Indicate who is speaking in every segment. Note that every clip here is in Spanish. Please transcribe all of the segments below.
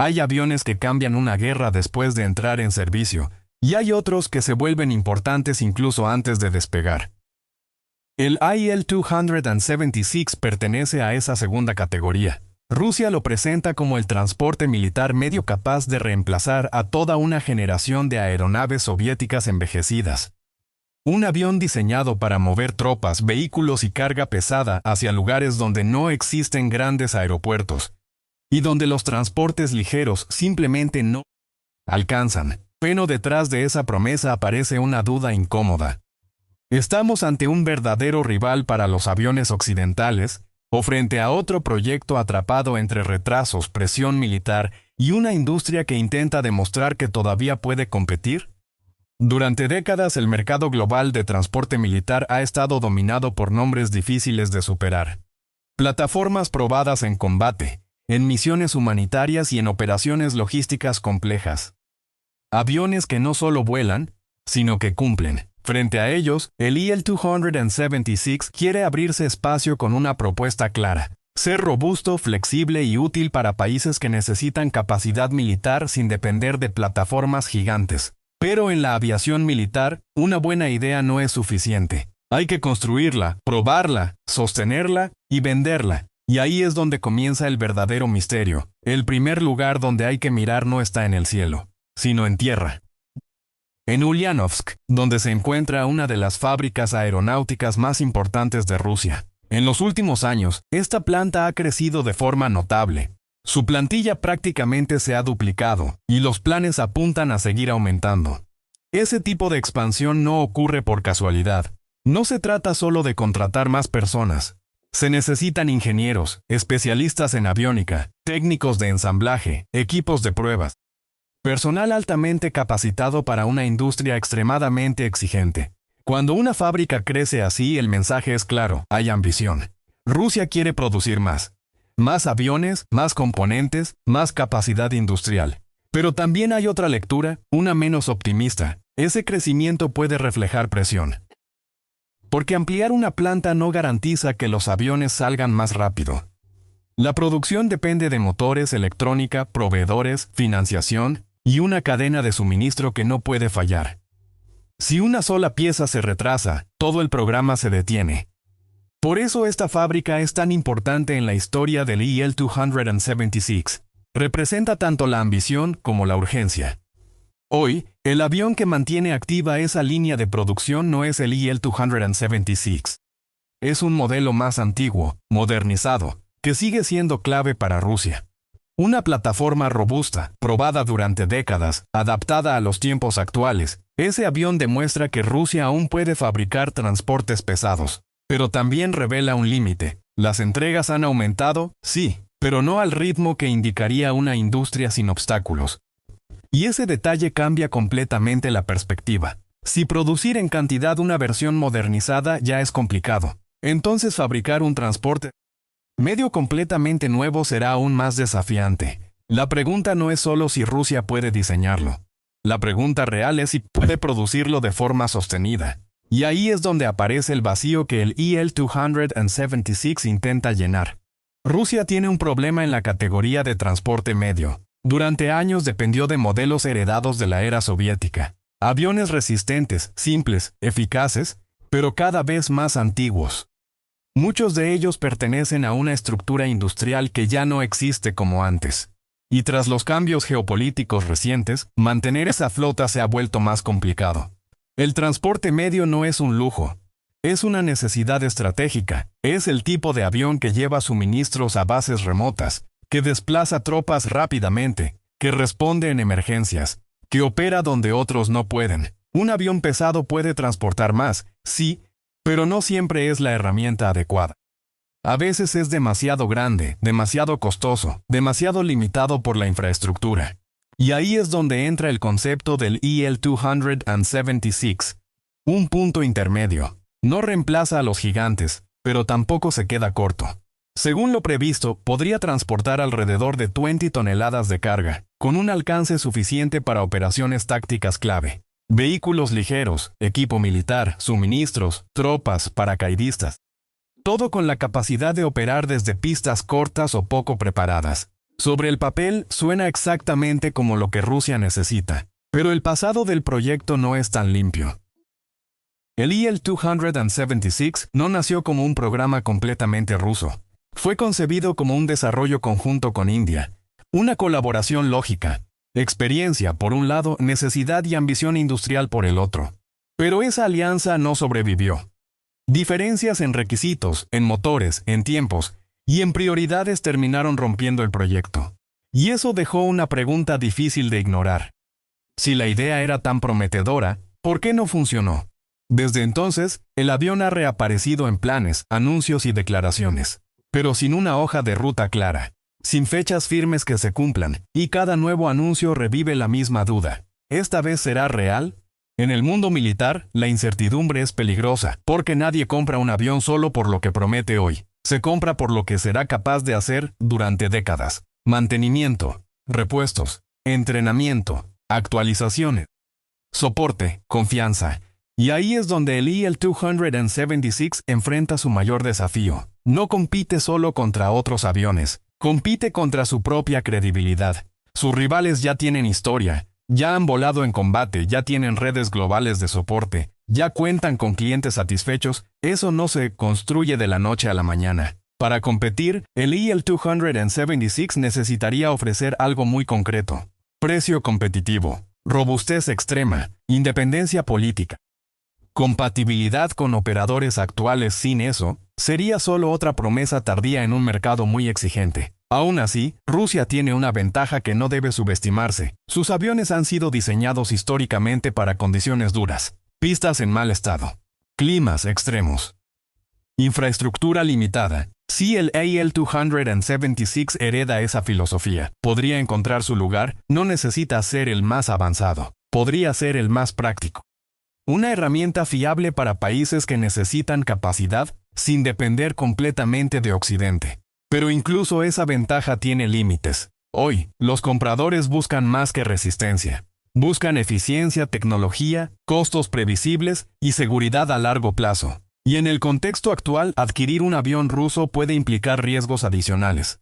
Speaker 1: Hay aviones que cambian una guerra después de entrar en servicio, y hay otros que se vuelven importantes incluso antes de despegar. El Il-276 pertenece a esa segunda categoría. Rusia lo presenta como el transporte militar medio capaz de reemplazar a toda una generación de aeronaves soviéticas envejecidas. Un avión diseñado para mover tropas, vehículos y carga pesada hacia lugares donde no existen grandes aeropuertos, y donde los transportes ligeros simplemente no alcanzan. Pero detrás de esa promesa aparece una duda incómoda. ¿Estamos ante un verdadero rival para los aviones occidentales, o frente a otro proyecto atrapado entre retrasos, presión militar y una industria que intenta demostrar que todavía puede competir? Durante décadas el mercado global de transporte militar ha estado dominado por nombres difíciles de superar. Plataformas probadas en combate, en misiones humanitarias y en operaciones logísticas complejas. Aviones que no solo vuelan, sino que cumplen. Frente a ellos, el Il-276 quiere abrirse espacio con una propuesta clara: ser robusto, flexible y útil para países que necesitan capacidad militar sin depender de plataformas gigantes. Pero en la aviación militar, una buena idea no es suficiente. Hay que construirla, probarla, sostenerla y venderla. Y ahí es donde comienza el verdadero misterio. El primer lugar donde hay que mirar no está en el cielo, sino en tierra. En Ulyanovsk, donde se encuentra una de las fábricas aeronáuticas más importantes de Rusia. En los últimos años, esta planta ha crecido de forma notable. Su plantilla prácticamente se ha duplicado, y los planes apuntan a seguir aumentando. Ese tipo de expansión no ocurre por casualidad. No se trata solo de contratar más personas. Se necesitan ingenieros, especialistas en aviónica, técnicos de ensamblaje, equipos de pruebas. Personal altamente capacitado para una industria extremadamente exigente. Cuando una fábrica crece así, el mensaje es claro: hay ambición. Rusia quiere producir más. Más aviones, más componentes, más capacidad industrial. Pero también hay otra lectura, una menos optimista. Ese crecimiento puede reflejar presión. Porque ampliar una planta no garantiza que los aviones salgan más rápido. La producción depende de motores, electrónica, proveedores, financiación y una cadena de suministro que no puede fallar. Si una sola pieza se retrasa, todo el programa se detiene. Por eso esta fábrica es tan importante en la historia del Il-276. Representa tanto la ambición como la urgencia. Hoy, el avión que mantiene activa esa línea de producción no es el Il-276. Es un modelo más antiguo, modernizado, que sigue siendo clave para Rusia. Una plataforma robusta, probada durante décadas, adaptada a los tiempos actuales. Ese avión demuestra que Rusia aún puede fabricar transportes pesados. Pero también revela un límite. Las entregas han aumentado, sí, pero no al ritmo que indicaría una industria sin obstáculos. Y ese detalle cambia completamente la perspectiva. Si producir en cantidad una versión modernizada ya es complicado, entonces fabricar un transporte medio completamente nuevo será aún más desafiante. La pregunta no es solo si Rusia puede diseñarlo. La pregunta real es si puede producirlo de forma sostenida. Y ahí es donde aparece el vacío que el Il-276 intenta llenar. Rusia tiene un problema en la categoría de transporte medio. Durante años dependió de modelos heredados de la era soviética. Aviones resistentes, simples, eficaces, pero cada vez más antiguos. Muchos de ellos pertenecen a una estructura industrial que ya no existe como antes. Y tras los cambios geopolíticos recientes, mantener esa flota se ha vuelto más complicado. El transporte medio no es un lujo. Es una necesidad estratégica. Es el tipo de avión que lleva suministros a bases remotas, que desplaza tropas rápidamente, que responde en emergencias, que opera donde otros no pueden. Un avión pesado puede transportar más, sí, pero no siempre es la herramienta adecuada. A veces es demasiado grande, demasiado costoso, demasiado limitado por la infraestructura. Y ahí es donde entra el concepto del Il-276. Un punto intermedio. No reemplaza a los gigantes, pero tampoco se queda corto. Según lo previsto, podría transportar alrededor de 20 toneladas de carga, con un alcance suficiente para operaciones tácticas clave. Vehículos ligeros, equipo militar, suministros, tropas, paracaidistas. Todo con la capacidad de operar desde pistas cortas o poco preparadas. Sobre el papel suena exactamente como lo que Rusia necesita, pero el pasado del proyecto no es tan limpio. El IL-276 no nació como un programa completamente ruso. Fue concebido como un desarrollo conjunto con India, una colaboración lógica, experiencia por un lado, necesidad y ambición industrial por el otro. Pero esa alianza no sobrevivió. Diferencias en requisitos, en motores, en tiempos y en prioridades terminaron rompiendo el proyecto. Y eso dejó una pregunta difícil de ignorar. Si la idea era tan prometedora, ¿por qué no funcionó? Desde entonces, el avión ha reaparecido en planes, anuncios y declaraciones, pero sin una hoja de ruta clara, sin fechas firmes que se cumplan, y cada nuevo anuncio revive la misma duda. ¿Esta vez será real? En el mundo militar, la incertidumbre es peligrosa, porque nadie compra un avión solo por lo que promete hoy. Se compra por lo que será capaz de hacer durante décadas. Mantenimiento, repuestos, entrenamiento, actualizaciones, soporte, confianza. Y ahí es donde el IL-276 enfrenta su mayor desafío. No compite solo contra otros aviones, compite contra su propia credibilidad. Sus rivales ya tienen historia, ya han volado en combate, ya tienen redes globales de soporte, ya cuentan con clientes satisfechos. Eso no se construye de la noche a la mañana. Para competir, el IL-276 necesitaría ofrecer algo muy concreto: precio competitivo, robustez extrema, independencia política, compatibilidad con operadores actuales. Sin eso, sería solo otra promesa tardía en un mercado muy exigente. Aún así, Rusia tiene una ventaja que no debe subestimarse. Sus aviones han sido diseñados históricamente para condiciones duras, pistas en mal estado, climas extremos, infraestructura limitada. Si el IL-276 hereda esa filosofía, podría encontrar su lugar. No necesita ser el más avanzado, podría ser el más práctico. Una herramienta fiable para países que necesitan capacidad sin depender completamente de Occidente. Pero incluso esa ventaja tiene límites. Hoy, los compradores buscan más que resistencia. Buscan eficiencia, tecnología, costos previsibles y seguridad a largo plazo. Y en el contexto actual, adquirir un avión ruso puede implicar riesgos adicionales.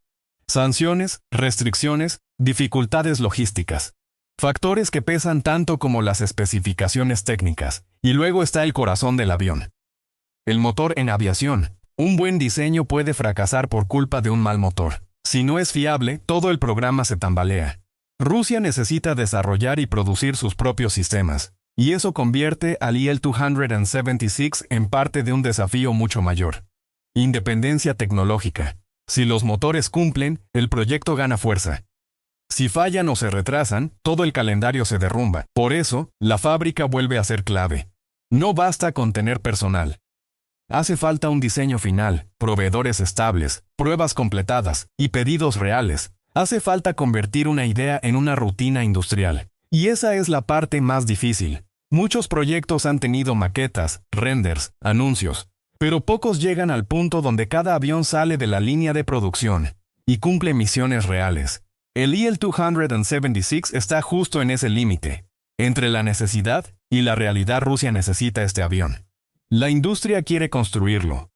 Speaker 1: Sanciones, restricciones, dificultades logísticas. Factores que pesan tanto como las especificaciones técnicas. Y luego está el corazón del avión: el motor en aviación. Un buen diseño puede fracasar por culpa de un mal motor. Si no es fiable, todo el programa se tambalea. Rusia necesita desarrollar y producir sus propios sistemas, y eso convierte al IL-276 en parte de un desafío mucho mayor: independencia tecnológica. Si los motores cumplen, el proyecto gana fuerza. Si fallan o se retrasan, todo el calendario se derrumba. Por eso, la fábrica vuelve a ser clave. No basta con tener personal. Hace falta un diseño final, proveedores estables, pruebas completadas y pedidos reales. Hace falta convertir una idea en una rutina industrial. Y esa es la parte más difícil. Muchos proyectos han tenido maquetas, renders, anuncios, pero pocos llegan al punto donde cada avión sale de la línea de producción y cumple misiones reales. El IL-276 está justo en ese límite. Entre la necesidad y la realidad, Rusia necesita este avión. La industria quiere construirlo.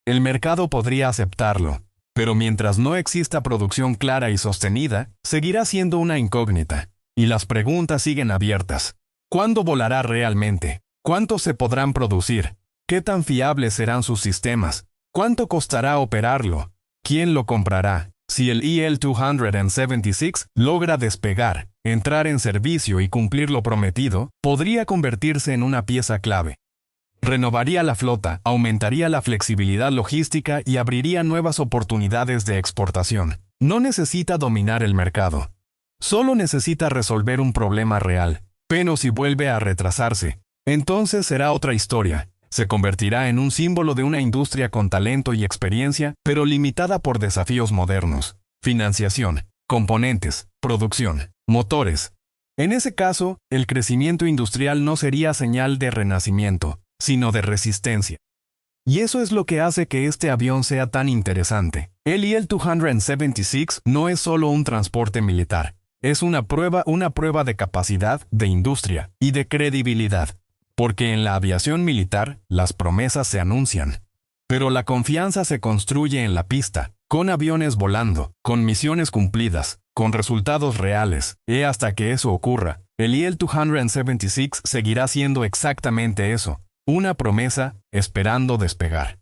Speaker 1: El mercado podría aceptarlo, pero mientras no exista producción clara y sostenida, seguirá siendo una incógnita. Y las preguntas siguen abiertas. ¿Cuándo volará realmente? ¿Cuántos se podrán producir? ¿Qué tan fiables serán sus sistemas? ¿Cuánto costará operarlo? ¿Quién lo comprará? Si el IL-276 logra despegar, entrar en servicio y cumplir lo prometido, podría convertirse en una pieza clave. Renovaría la flota, aumentaría la flexibilidad logística y abriría nuevas oportunidades de exportación. No necesita dominar el mercado. Solo necesita resolver un problema real. Pero si vuelve a retrasarse, entonces será otra historia. Se convertirá en un símbolo de una industria con talento y experiencia, pero limitada por desafíos modernos: financiación, componentes, producción, motores. En ese caso, el crecimiento industrial no sería señal de renacimiento, sino de resistencia. Y eso es lo que hace que este avión sea tan interesante. El IL-276 no es solo un transporte militar. Es una prueba de capacidad, de industria y de credibilidad. Porque en la aviación militar, las promesas se anuncian. Pero la confianza se construye en la pista. con aviones volando, con misiones cumplidas, con resultados reales, y hasta que eso ocurra, el IL-276 seguirá siendo exactamente eso, una promesa, esperando despegar.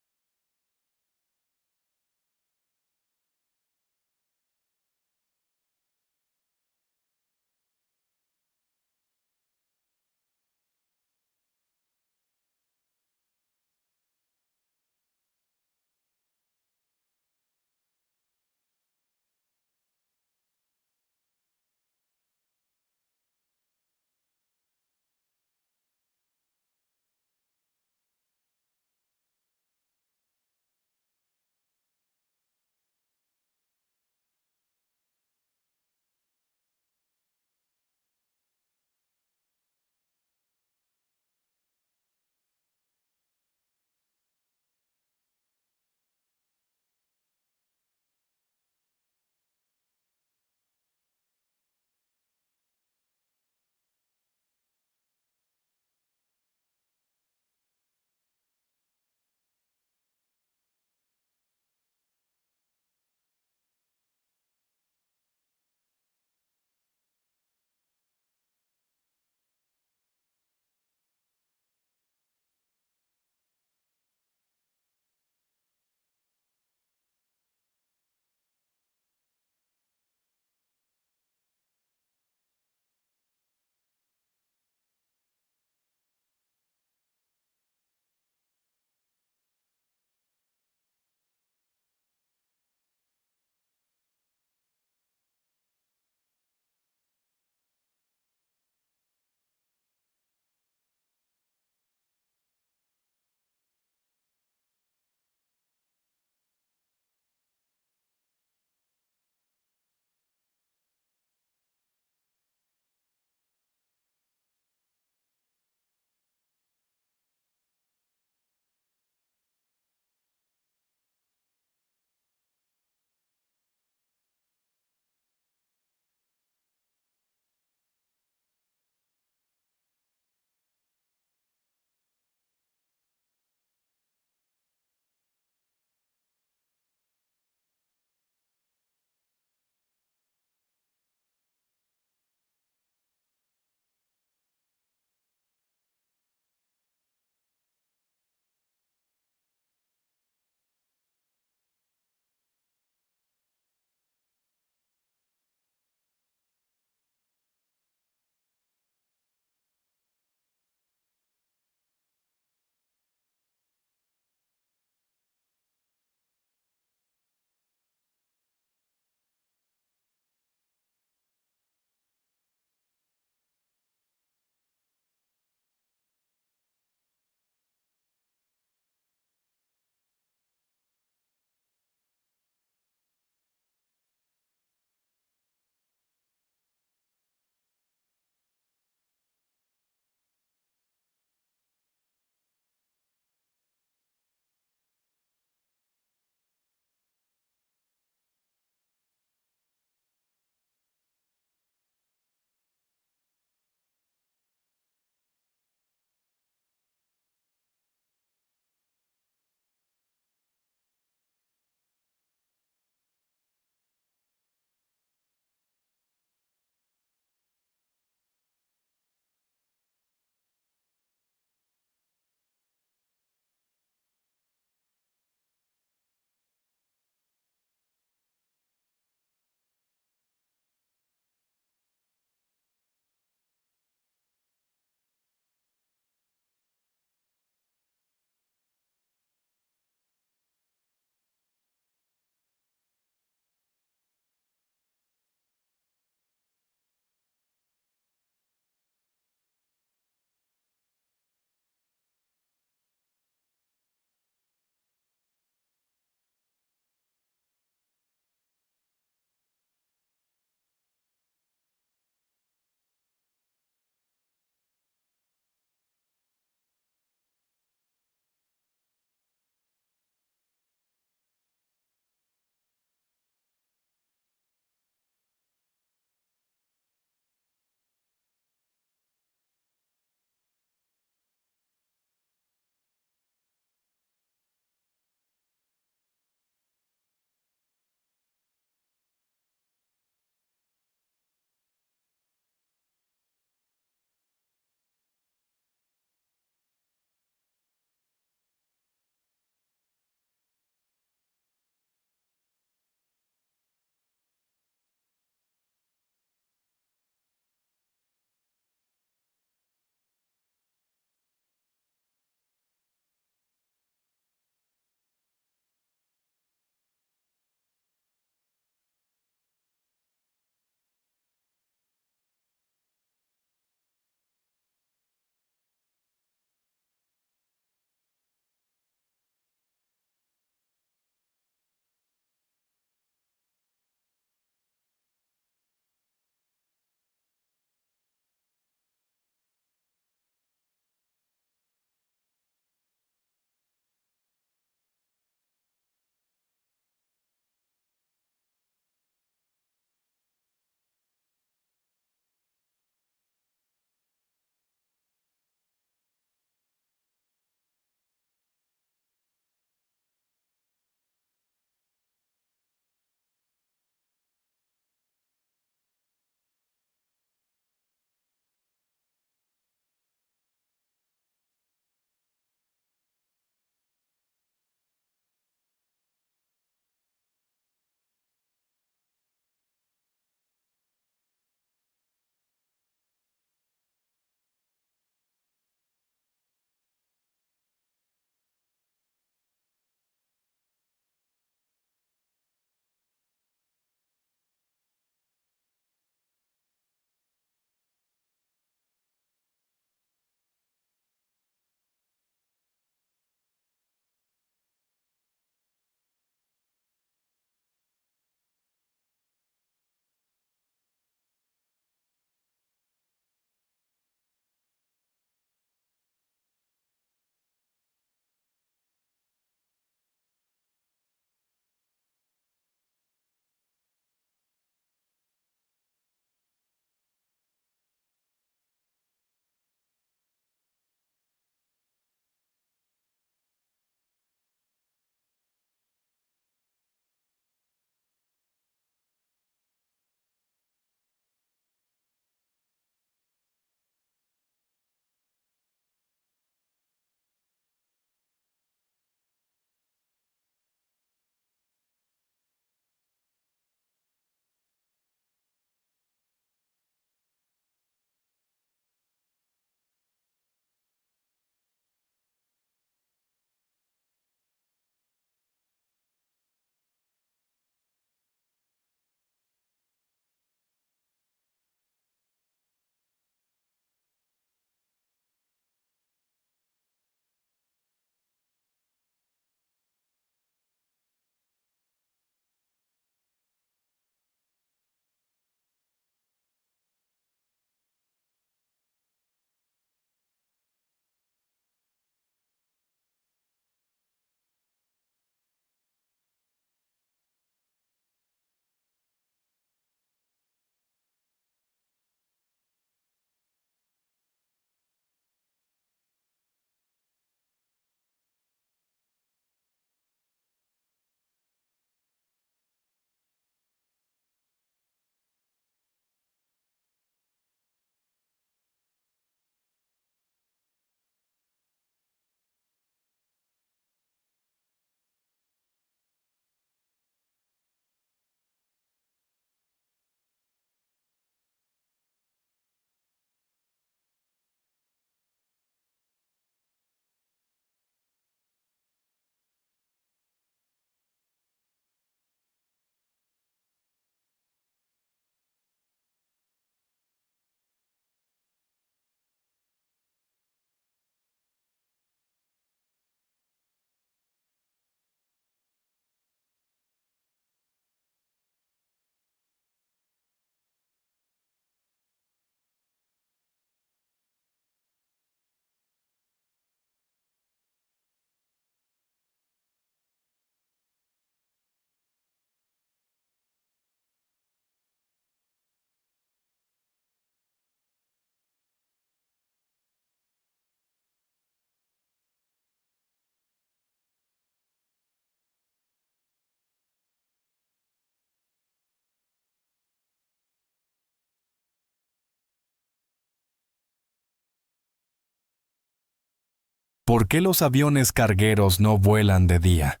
Speaker 1: ¿Por qué los aviones cargueros no vuelan de día?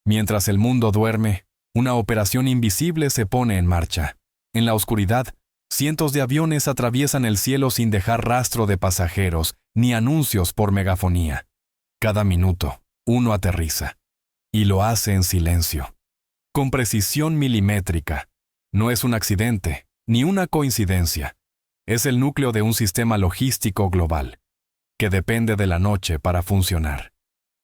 Speaker 1: Mientras el mundo duerme, una operación invisible se pone en marcha. En la oscuridad, cientos de aviones atraviesan el cielo sin dejar rastro de pasajeros ni anuncios por megafonía. Cada minuto, uno aterriza. Y lo hace en silencio. Con precisión milimétrica. No es un accidente, ni una coincidencia. Es el núcleo de un sistema logístico global, que depende de la noche para funcionar.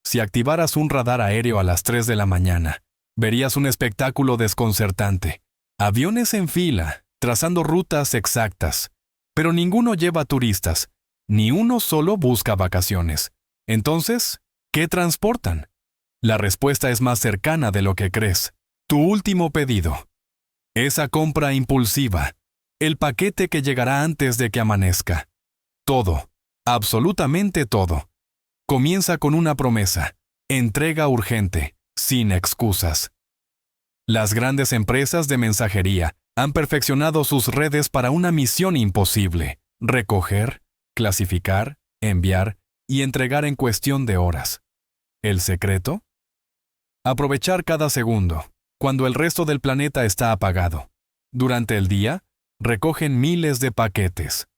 Speaker 1: Si activaras un radar aéreo a las 3 de la mañana, verías un espectáculo desconcertante. Aviones en fila, trazando rutas exactas. Pero ninguno lleva turistas, ni uno solo busca vacaciones. Entonces, ¿qué transportan? La respuesta es más cercana de lo que crees. Tu último pedido. Esa compra impulsiva. El paquete que llegará antes de que amanezca. Todo, absolutamente todo. Comienza con una promesa. Entrega urgente, sin excusas. Las grandes empresas de mensajería han perfeccionado sus redes para una misión imposible: recoger, clasificar, enviar y entregar en cuestión de horas. ¿El secreto? Aprovechar cada segundo, cuando el resto del planeta está apagado. Durante el día, recogen miles de paquetes.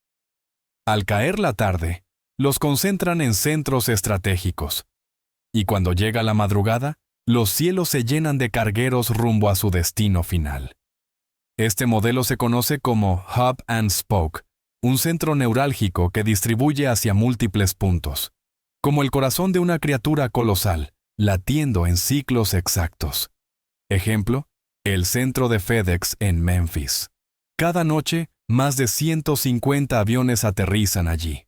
Speaker 1: Al caer la tarde, los concentran en centros estratégicos. Y cuando llega la madrugada, los cielos se llenan de cargueros rumbo a su destino final. Este modelo se conoce como Hub and Spoke, un centro neurálgico que distribuye hacia múltiples puntos, como el corazón de una criatura colosal, latiendo en ciclos exactos. Ejemplo, el centro de FedEx en Memphis. Cada noche, más de 150 aviones aterrizan allí.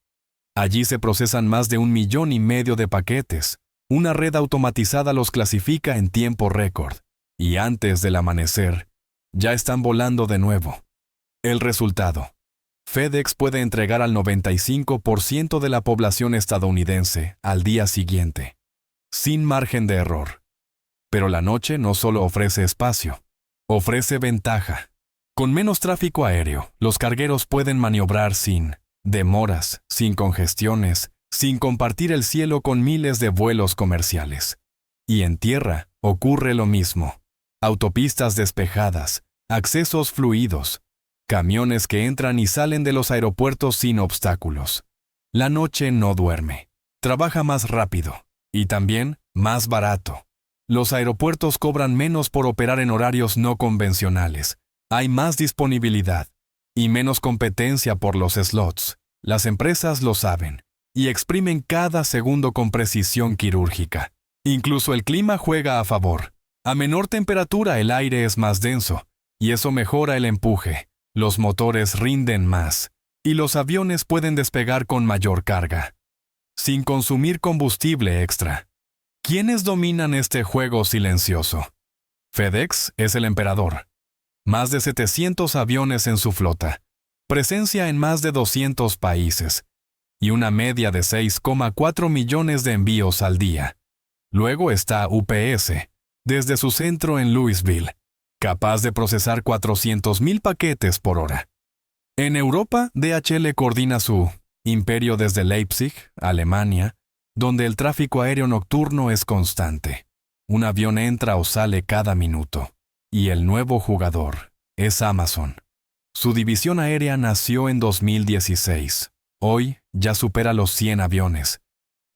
Speaker 1: Allí se procesan más de 1,5 millones de paquetes. Una red automatizada los clasifica en tiempo récord. Y antes del amanecer, ya están volando de nuevo. El resultado. FedEx puede entregar al 95% de la población estadounidense al día siguiente, sin margen de error. Pero la noche no solo ofrece espacio, ofrece ventaja. Con menos tráfico aéreo, los cargueros pueden maniobrar sin demoras, sin congestiones, sin compartir el cielo con miles de vuelos comerciales. Y en tierra ocurre lo mismo. Autopistas despejadas, accesos fluidos, camiones que entran y salen de los aeropuertos sin obstáculos. La noche no duerme. Trabaja más rápido y también más barato. Los aeropuertos cobran menos por operar en horarios no convencionales. Hay más disponibilidad y menos competencia por los slots. Las empresas lo saben y exprimen cada segundo con precisión quirúrgica. Incluso el clima juega a favor. A menor temperatura el aire es más denso y eso mejora el empuje. Los motores rinden más y los aviones pueden despegar con mayor carga, sin consumir combustible extra. ¿Quiénes dominan este juego silencioso? FedEx es el emperador. Más de 700 aviones en su flota, presencia en más de 200 países y una media de 6,4 millones de envíos al día. Luego está UPS, desde su centro en Louisville, capaz de procesar 400,000 paquetes por hora. En Europa, DHL coordina su imperio desde Leipzig, Alemania, donde el tráfico aéreo nocturno es constante. Un avión entra o sale cada minuto. Y el nuevo jugador es Amazon. Su división aérea nació en 2016. Hoy ya supera los 100 aviones.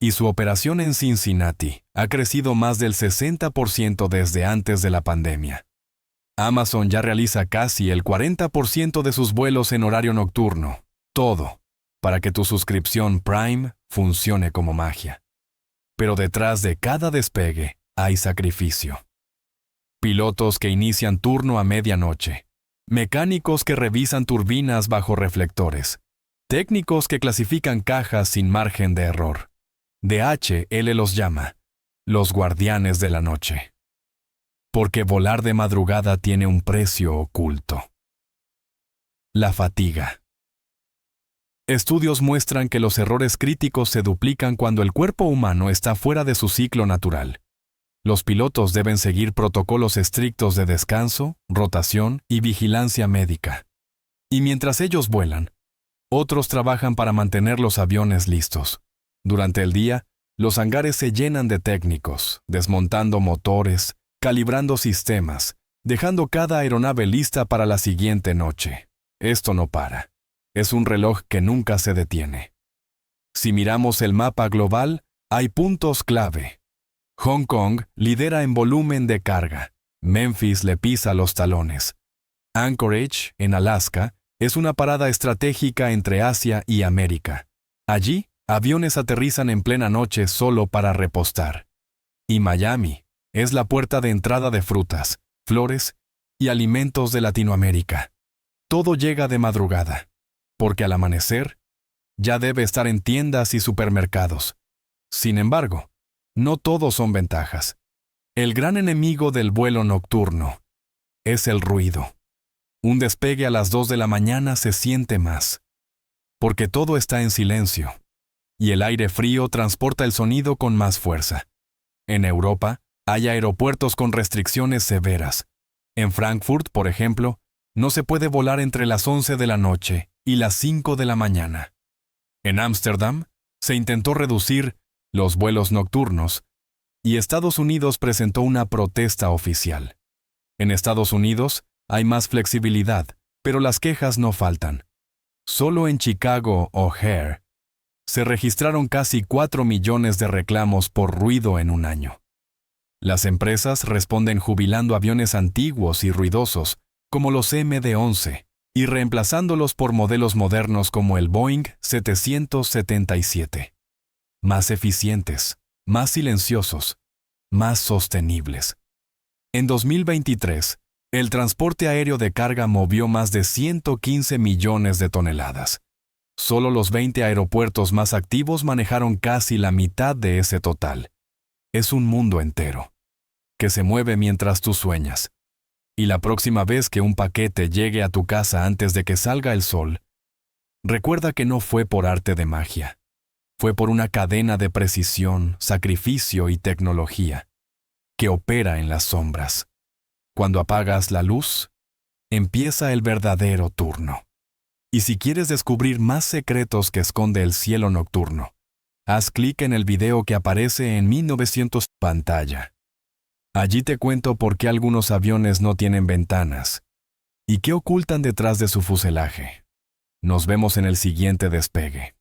Speaker 1: Y su operación en Cincinnati ha crecido más del 60% desde antes de la pandemia. Amazon ya realiza casi el 40% de sus vuelos en horario nocturno. Todo para que tu suscripción Prime funcione como magia. Pero detrás de cada despegue hay sacrificio. Pilotos que inician turno a medianoche, mecánicos que revisan turbinas bajo reflectores, técnicos que clasifican cajas sin margen de error. DHL los llama los guardianes de la noche. Porque volar de madrugada tiene un precio oculto. La fatiga. Estudios muestran que los errores críticos se duplican cuando el cuerpo humano está fuera de su ciclo natural. Los pilotos deben seguir protocolos estrictos de descanso, rotación y vigilancia médica. Y mientras ellos vuelan, otros trabajan para mantener los aviones listos. Durante el día, los hangares se llenan de técnicos, desmontando motores, calibrando sistemas, dejando cada aeronave lista para la siguiente noche. Esto no para. Es un reloj que nunca se detiene. Si miramos el mapa global, hay puntos clave. Hong Kong lidera en volumen de carga. Memphis le pisa los talones. Anchorage, en Alaska, es una parada estratégica entre Asia y América. Allí, aviones aterrizan en plena noche solo para repostar. Y Miami es la puerta de entrada de frutas, flores y alimentos de Latinoamérica. Todo llega de madrugada, porque al amanecer ya debe estar en tiendas y supermercados. Sin embargo, no todos son ventajas. El gran enemigo del vuelo nocturno es el ruido. Un despegue a las 2 de la mañana se siente más, porque todo está en silencio, y el aire frío transporta el sonido con más fuerza. En Europa, hay aeropuertos con restricciones severas. En Frankfurt, por ejemplo, no se puede volar entre las 11 de la noche y las 5 de la mañana. En Ámsterdam, se intentó reducir los vuelos nocturnos, y Estados Unidos presentó una protesta oficial. En Estados Unidos, hay más flexibilidad, pero las quejas no faltan. Solo en Chicago O'Hare se registraron casi 4 millones de reclamos por ruido en un año. Las empresas responden jubilando aviones antiguos y ruidosos, como los MD-11, y reemplazándolos por modelos modernos como el Boeing 777. Más eficientes, más silenciosos, más sostenibles. En 2023, el transporte aéreo de carga movió más de 115 millones de toneladas. Solo los 20 aeropuertos más activos manejaron casi la mitad de ese total. Es un mundo entero, que se mueve mientras tú sueñas. Y la próxima vez que un paquete llegue a tu casa antes de que salga el sol, recuerda que no fue por arte de magia. Fue por una cadena de precisión, sacrificio y tecnología, que opera en las sombras. Cuando apagas la luz, empieza el verdadero turno. Y si quieres descubrir más secretos que esconde el cielo nocturno, haz clic en el video que aparece en 1900 pantalla. Allí te cuento por qué algunos aviones no tienen ventanas y qué ocultan detrás de su fuselaje. Nos vemos en el siguiente despegue.